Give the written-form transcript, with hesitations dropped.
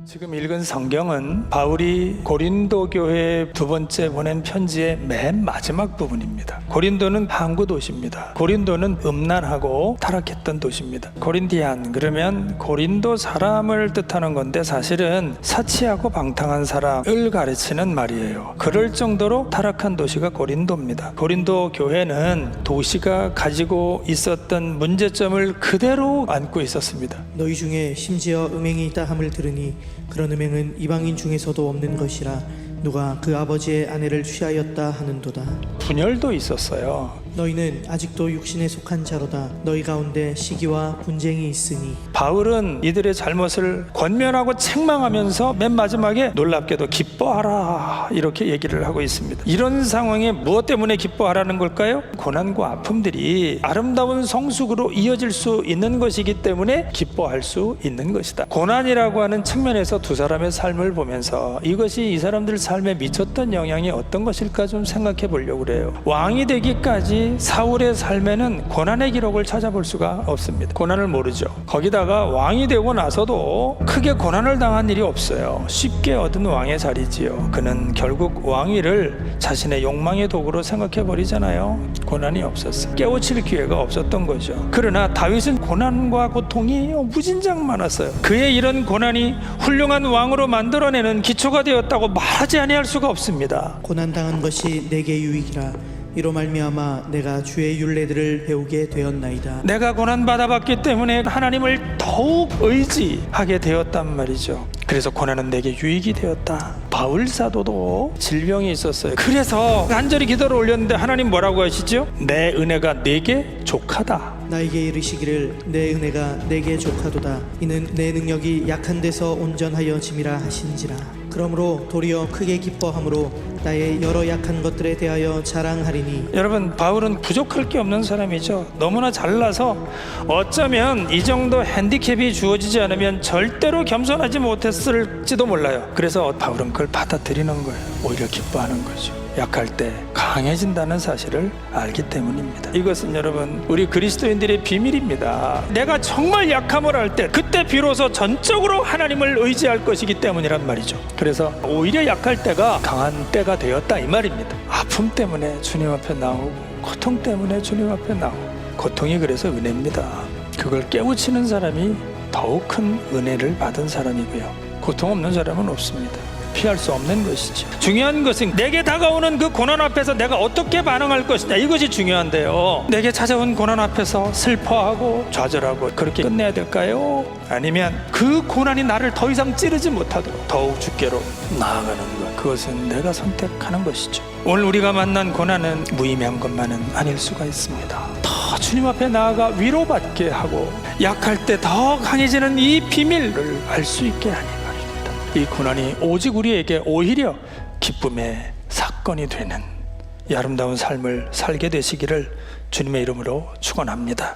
지금 읽은 성경은 바울이 고린도 교회에 두 번째 보낸 편지의 맨 마지막 부분입니다. 고린도는 항구 도시입니다. 고린도는 음란하고 타락했던 도시입니다. 고린디안 그러면 고린도 사람을 뜻하는 건데 사실은 사치하고 방탕한 사람을 가르치는 말이에요. 그럴 정도로 타락한 도시가 고린도입니다. 고린도 교회는 도시가 가지고 있었던 문제점을 그대로 안고 있었습니다. 너희 중에 심지어 음행이 있다 함을 들으니 그런 음행은 이방인 중에서도 없는 것이라 누가 그 아버지의 아내를 취하였다 하는도다. 분열도 있었어요. 너희는 아직도 육신에 속한 자로다. 너희 가운데 시기와 분쟁이 있으니. 바울은 이들의 잘못을 권면하고 책망하면서 맨 마지막에 놀랍게도 기뻐하라 이렇게 얘기를 하고 있습니다. 이런 상황에 무엇 때문에 기뻐하라는 걸까요? 고난과 아픔들이 아름다운 성숙으로 이어질 수 있는 것이기 때문에 기뻐할 수 있는 것이다. 고난이라고 하는 측면에서 두 사람의 삶을 보면서 이것이 이 사람들 삶에 미쳤던 영향이 어떤 것일까 좀 생각해 보려고 그래요. 왕이 되기까지 사울의 삶에는 고난의 기록을 찾아볼 수가 없습니다. 고난을 모르죠. 거기다가 왕이 되고 나서도 크게 고난을 당한 일이 없어요. 쉽게 얻은 왕의 자리지요. 그는 결국 왕위를 자신의 욕망의 도구로 생각해 버리잖아요. 고난이 없었어요. 깨우칠 기회가 없었던 거죠. 그러나 다윗은 고난과 고통이 무진장 많았어요. 그의 이런 고난이 훌륭한 왕으로 만들어내는 기초가 되었다고 말하지 아니할 수가 없습니다. 고난당한 것이 내게 유익이라. 이로 말미암아 내가 주의 율례들을 배우게 되었나이다. 내가 고난받아봤기 때문에 하나님을 더욱 의지하게 되었단 말이죠. 그래서 고난은 내게 유익이 되었다. 바울 사도도 질병이 있었어요. 그래서 간절히 기도를 올렸는데 하나님 뭐라고 하시죠? 내 은혜가 내게 족하다. 나에게 이르시기를 내 은혜가 내게 족하도다. 이는 내 능력이 약한 데서 온전하여 짐이라 하신지라. 그러므로 도리어 크게 기뻐함으로 나의 여러 약한 것들에 대하여 자랑하리니. 여러분, 바울은 부족할 게 없는 사람이죠. 너무나 잘나서 어쩌면 이 정도 핸디캡이 주어지지 않으면 절대로 겸손하지 못했을지도 몰라요. 그래서 바울은 그걸 받아들이는 거예요. 오히려 기뻐하는 거죠. 약할 때 강해진다는 사실을 알기 때문입니다. 이것은 여러분 우리 그리스도인들의 비밀입니다. 내가 정말 약함을 할 때 그때 비로소 전적으로 하나님을 의지할 것이기 때문이란 말이죠. 그래서 오히려 약할 때가 강한 때가 되었다 이 말입니다. 아픔 때문에 주님 앞에 나오고 고통 때문에 주님 앞에 나오고 고통이 그래서 은혜입니다. 그걸 깨우치는 사람이 더욱 큰 은혜를 받은 사람이고요. 고통 없는 사람은 없습니다. 피할 수 없는 것이죠. 중요한 것은 내게 다가오는 그 고난 앞에서 내가 어떻게 반응할 것이냐 이것이 중요한데요. 내게 찾아온 고난 앞에서 슬퍼하고 좌절하고 그렇게 끝내야 될까요? 아니면 그 고난이 나를 더 이상 찌르지 못하도록 더욱 주께로 나아가는 것, 그것은 내가 선택하는 것이죠. 오늘 우리가 만난 고난은 무의미한 것만은 아닐 수가 있습니다. 더 주님 앞에 나아가 위로받게 하고 약할 때 더 강해지는 이 비밀을 알 수 있게 하니 이 고난이 오직 우리에게 오히려 기쁨의 사건이 되는 이 아름다운 삶을 살게 되시기를 주님의 이름으로 축원합니다.